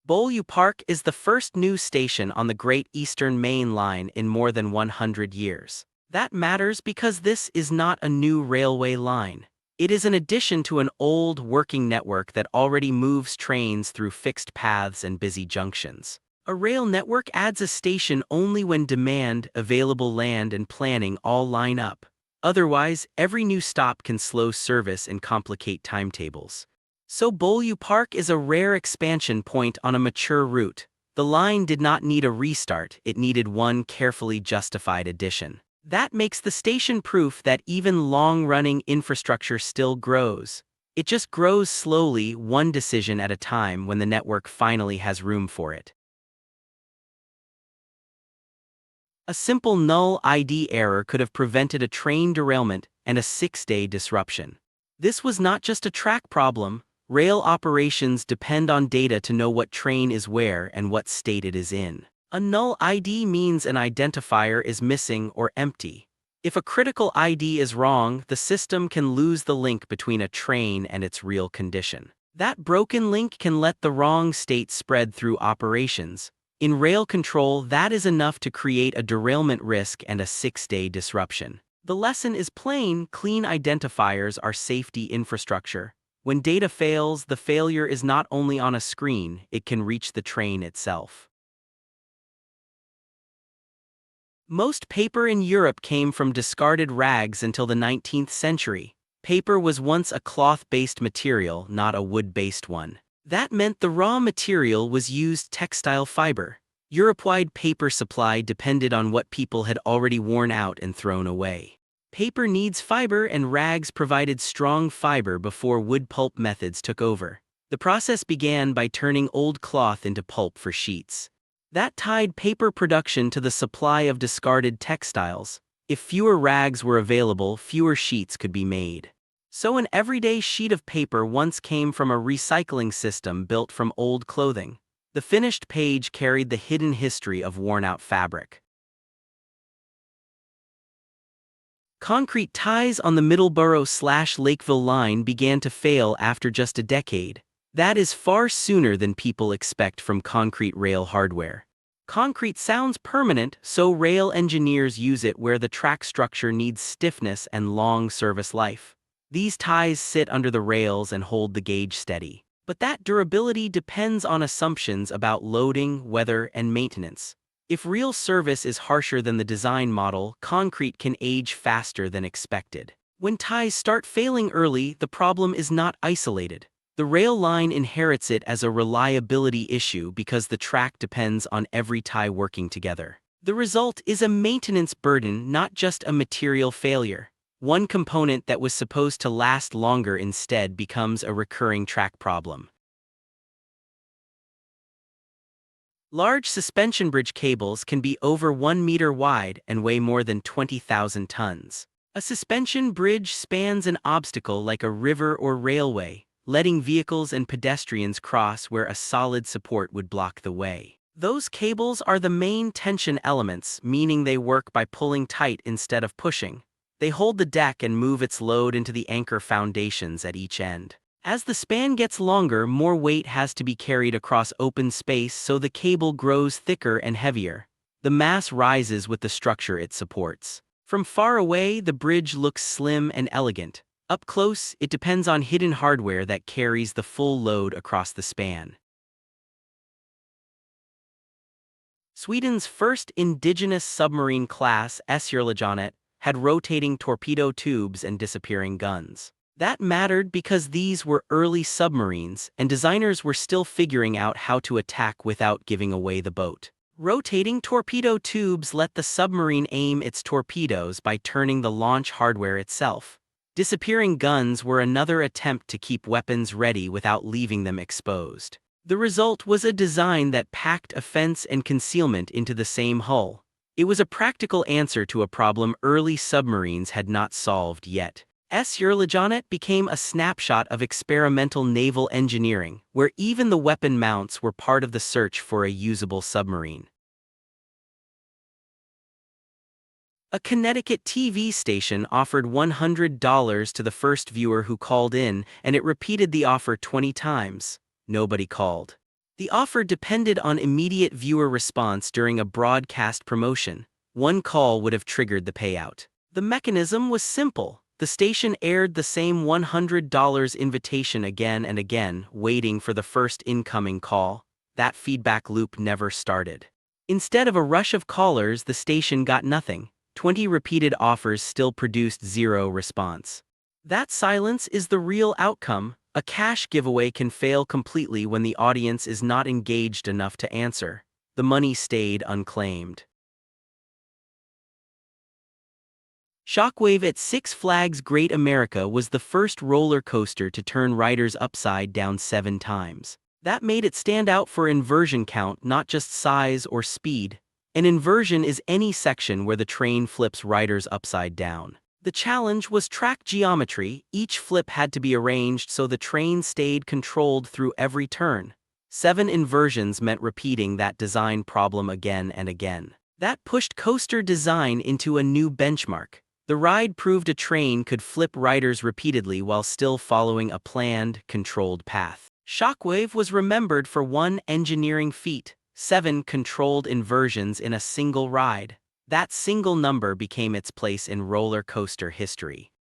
Beaulieu Park is the first new station on the Great Eastern Main Line in more than 100 years. That matters because this is not a new railway line. It is an addition to an old working network that already moves trains through fixed paths and busy junctions. A rail network adds a station only when demand, available land, and planning all line up. Otherwise, every new stop can slow service and complicate timetables. So Beaulieu Park is a rare expansion point on a mature route. The line did not need a restart, it needed one carefully justified addition. That makes the station proof that even long-running infrastructure still grows. It just grows slowly, one decision at a time when the network finally has room for it. A simple null ID error could have prevented a train derailment and a 6-day disruption. This was not just a track problem. Rail operations depend on data to know what train is where and what state it is in. A null ID means an identifier is missing or empty. If a critical ID is wrong, the system can lose the link between a train and its real condition. That broken link can let the wrong state spread through operations. In rail control, that is enough to create a derailment risk and a 6-day disruption. The lesson is plain: clean identifiers are safety infrastructure. When data fails, the failure is not only on a screen, it can reach the train itself. Most paper in Europe came from discarded rags until the 19th century. Paper was once a cloth-based material, not a wood-based one. That meant the raw material was used textile fiber. Europe-wide paper supply depended on what people had already worn out and thrown away. Paper needs fiber, and rags provided strong fiber before wood pulp methods took over. The process began by turning old cloth into pulp for sheets. That tied paper production to the supply of discarded textiles. If fewer rags were available, fewer sheets could be made. So an everyday sheet of paper once came from a recycling system built from old clothing. The finished page carried the hidden history of worn-out fabric. Concrete ties on the Middleborough/Lakeville line began to fail after just a decade. That is far sooner than people expect from concrete rail hardware. Concrete sounds permanent, so rail engineers use it where the track structure needs stiffness and long service life. These ties sit under the rails and hold the gauge steady. But that durability depends on assumptions about loading, weather, and maintenance. If real service is harsher than the design model, concrete can age faster than expected. When ties start failing early, the problem is not isolated. The rail line inherits it as a reliability issue because the track depends on every tie working together. The result is a maintenance burden, not just a material failure. One component that was supposed to last longer instead becomes a recurring track problem. Large suspension bridge cables can be over 1 meter wide and weigh more than 20,000 tons. A suspension bridge spans an obstacle like a river or railway, letting vehicles and pedestrians cross where a solid support would block the way. Those cables are the main tension elements, meaning they work by pulling tight instead of pushing. They hold the deck and move its load into the anchor foundations at each end. As the span gets longer, more weight has to be carried across open space, so the cable grows thicker and heavier. The mass rises with the structure it supports. From far away, the bridge looks slim and elegant. Up close, it depends on hidden hardware that carries the full load across the span. Sweden's first indigenous submarine class, Esjärlejonet, had rotating torpedo tubes and disappearing guns. That mattered because these were early submarines, and designers were still figuring out how to attack without giving away the boat. Rotating torpedo tubes let the submarine aim its torpedoes by turning the launch hardware itself. Disappearing guns were another attempt to keep weapons ready without leaving them exposed. The result was a design that packed offense and concealment into the same hull. It was a practical answer to a problem early submarines had not solved yet. Esjärlejonet became a snapshot of experimental naval engineering, where even the weapon mounts were part of the search for a usable submarine. A Connecticut TV station offered $100 to the first viewer who called in, and it repeated the offer 20 times. Nobody called. The offer depended on immediate viewer response during a broadcast promotion. One call would have triggered the payout. The mechanism was simple. The station aired the same $100 invitation again and again, waiting for the first incoming call. That feedback loop never started. Instead of a rush of callers, the station got nothing. 20 repeated offers still produced zero response. That silence is the real outcome. A cash giveaway can fail completely when the audience is not engaged enough to answer. The money stayed unclaimed. Shockwave at Six Flags Great America was the first roller coaster to turn riders upside down 7 times. That made it stand out for inversion count, not just size or speed. An inversion is any section where the train flips riders upside down. The challenge was track geometry. Each flip had to be arranged so the train stayed controlled through every turn. 7 inversions meant repeating that design problem again and again. That pushed coaster design into a new benchmark. The ride proved a train could flip riders repeatedly while still following a planned, controlled path. Shockwave was remembered for one engineering feat: 7 controlled inversions in a single ride. That single number became its place in roller coaster history.